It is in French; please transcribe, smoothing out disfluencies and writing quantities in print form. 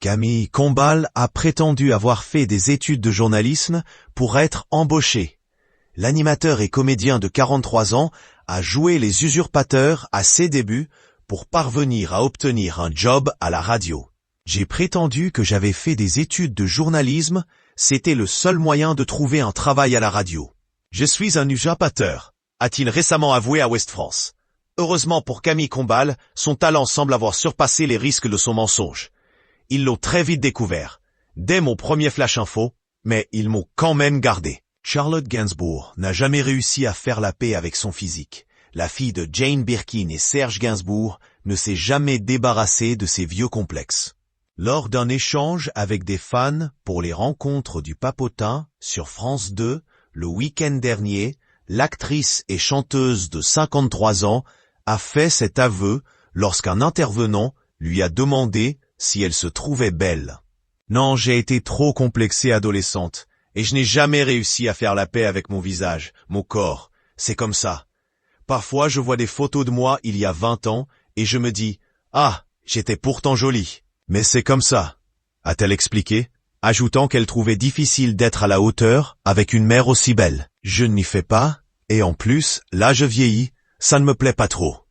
Camille Combal a prétendu avoir fait des études de journalisme pour être embauché. L'animateur et comédien de 43 ans a joué les usurpateurs à ses débuts pour parvenir à obtenir un job à la radio. J'ai prétendu que j'avais fait des études de journalisme, c'était le seul moyen de trouver un travail à la radio. Je suis un usurpateur, a-t-il récemment avoué à Ouest France. Heureusement pour Camille Combal, son talent semble avoir surpassé les risques de son mensonge. Ils l'ont très vite découvert, dès mon premier flash info, mais ils m'ont quand même gardé. Charlotte Gainsbourg n'a jamais réussi à faire la paix avec son physique. La fille de Jane Birkin et Serge Gainsbourg ne s'est jamais débarrassée de ses vieux complexes. Lors d'un échange avec des fans pour les rencontres du Papotin sur France 2, le week-end dernier, l'actrice et chanteuse de 53 ans a fait cet aveu lorsqu'un intervenant lui a demandé si elle se trouvait belle. Non, j'ai été trop complexée adolescente, et je n'ai jamais réussi à faire la paix avec mon visage, mon corps. C'est comme ça. Parfois, je vois des photos de moi il y a 20 ans, et je me dis, ah, j'étais pourtant jolie. Mais c'est comme ça, a-t-elle expliqué, ajoutant qu'elle trouvait difficile d'être à la hauteur avec une mère aussi belle. Je n'y fais pas, et en plus, là je vieillis, ça ne me plaît pas trop.